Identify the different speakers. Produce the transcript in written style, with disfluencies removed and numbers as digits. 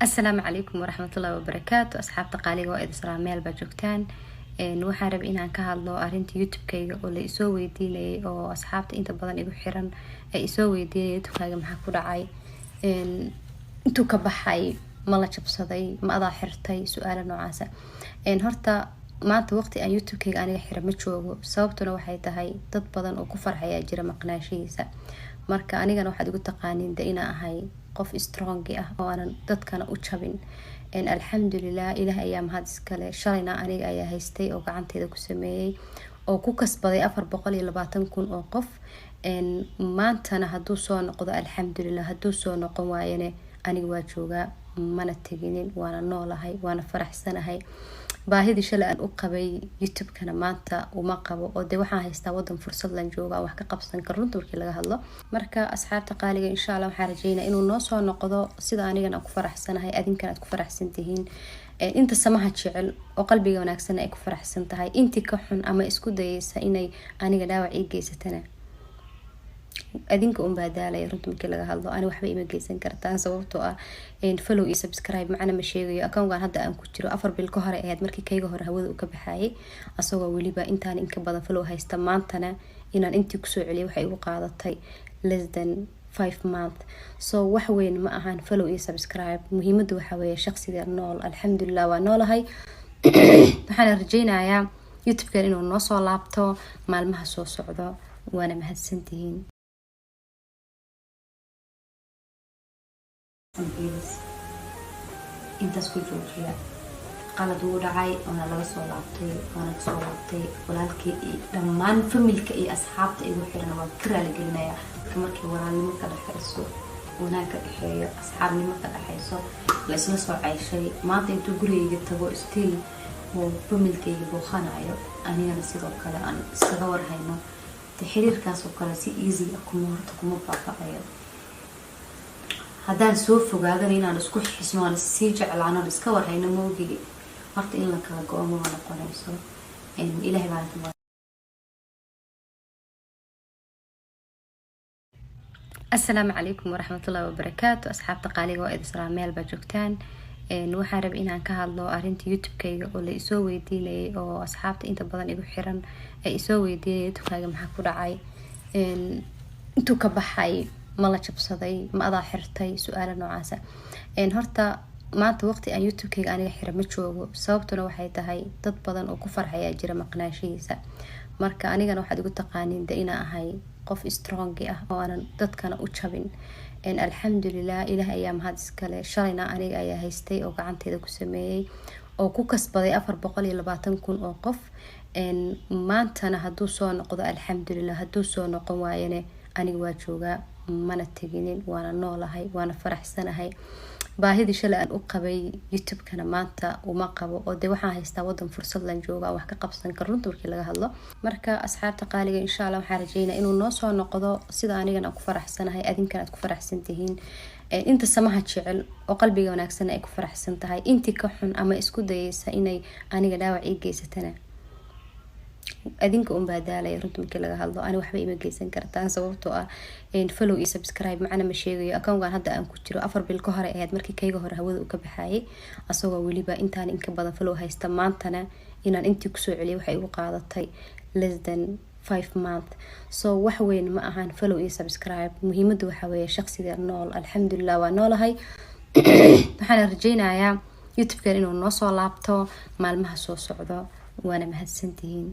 Speaker 1: السلام عليكم ورحمة الله وبركاته. أصحاب تقاليد وإذا سلام ميل بجوكتان waxaan rabay inaan ka hadlo arinta youtube-kayga oo la isoo weydiinayay oo asxaabta inta badan igu xiran ay isoo weydiinayay youtube-kayga maxaa ku dhacay intuu ka baxay ma la jabsaday ma adaa xirtay su'aalo noocaas horta maanta waqti aan youtube-kayga aniga xiran ma joogo sababtuna waxay tahay dad badan oo ku farxaya jira maqnaashihiisa marka anigana waxaad igu taqaaniin inaan ahay qof strong ah oo aan dadkana u jabin alxamdulilah ilaah ayaa mahad iskale shalayna aniga ayaa haystay oo gacanteeda ku sameeyay oo ku kasbaday 420,000 oo qof maantana haduu soo noqdo alxamdulilah haduu soo noqon waayane aniga waa joogaa mana teginin waana noolahay waana faraxsanahay baahidi shalay aan u qabay youtube-kana maanta uma qabo oo de waxaan haystaa wadan fursad lan jooga wax ka qabsan karo runta markii laga hadlo marka asxaabta qaaliga insha Allah waxaan rajaynayaa inuu noo soo noqdo sida anigana ku faraxsanahay adinkana aad ku faraxsan tihiin inta samaha jecel oo qalbiga wanaagsan ay ku faraxsan tahay intii ka xun ama isku dayaysa inay aniga dhaawac ii geysatana adinka badaalay runta markii laga hadlo ani waxba ima geysan kartaan sababtoo ah follow iyo subscribe macna ma sheegayo account-gan hadda aan ku jiro 4 bil ka hore ahayd markii kayga hore hawada uu ka baxayay asagoo waliba intaan in ka badan follow haysta maantana inaan intii ku soo celiyo waxay ugu qaadatay less than 5 months so wax weyn ma ahan follow iyo subscribe muhiimadu waxa weeye shakhsiga nool alxamdulillah waa noolahay waxaan rajaynayaa youtube-kan inuu noo soo laabto maalmaha soo socdo waana mahadsantihiin intaas ku joojiya qalad uu dhacay oo laga soo laabtay walaalkii dhammaan familka iyo asxaabta igu xiran waa kiraal gelinaya markii walaalnimo ka dhaxayso wanaag ka dhaxeeyo asxaabnimo ka dhaxayso la isla soo cayshay maanta intuu gurigayga tago still oo familkayga booqanayo anigana sidoo kale aan iskaga warhayno xiriirkaas oo kale si easy ah kuma baaqayo haddaan soo fogaadan inaan isku xisno aan si jeclaano iska warhayno moogii marka in la kala go'o ma noqonayso ilaahay baan ku السلام عليكم ورحمة الله وبركاته. أصحاب تقاليد وإذا سلام ميل بجوكتان waxaan rabay inaan ka hadlo arinta youtube-kayga oo la isoo weydiinayay oo asxaabta inta badan igu xiran ay isoo weydiinayay youtube-kayga maxaa ku dhacay intuu ka baxay ma la jabsaday ma adaa xirtay su'aalo noocaas horta maanta waqti aan youtube-kayga aniga xiran ma joogo sababtuna waxay tahay dad badan oo ku farxaya jira maqnaashihiisa marka anigana waxaad igu taqaaniin inaan ahay qof strong ah oo aan dadkana u jabin alxamdulilah ilaah ayaa mahad iskale shalayna aniga ayaa haystay oo gacanteeda ku sameeyay oo ku kasbaday 420,000 oo qof maantana haduu soo noqdo alxamdulilah haduu soo noqon waayane aniga waa joogaa mana teginin waana noolahay waana faraxsanahay baahidi shalay aan u qabay youtube-kana maanta uma qabo oo de waxaan haystaa wadan fursad lan jooga wax ka qabsan karo runta markii laga hadlo marka asxaabta qaaliga insha Allah waxaan rajaynayaa inuu noo soo noqdo sida anigana ku faraxsanahay adinkana aad ku faraxsan tihiin inta samaha jecel oo qalbiga wanaagsan ay ku faraxsan tahay intii ka xun ama isku dayaysa inay aniga dhaawac ii geysatana adinka badaalay runta markii laga hadlo ani waxba ima geysan kartaan sababtoo ah follow iyo subscribe macna ma sheegayo account-gan hadda aan ku jiro 4 bil ka hore ahayd markii kayga hore hawada uu ka baxayay asagoo waliba intaan in ka badan follow haysta maantana inaan intii ku soo celiyo waxay ugu qaadatay less than 5 months so wax weyn ma ahan follow iyo subscribe muhiimadu waxa weeye shakhsiga nool alxamdulillah waa noolahay waxaan rajaynayaa youtube-kan inuu noo soo laabto maalmaha soo socdo waana mahadsantihiin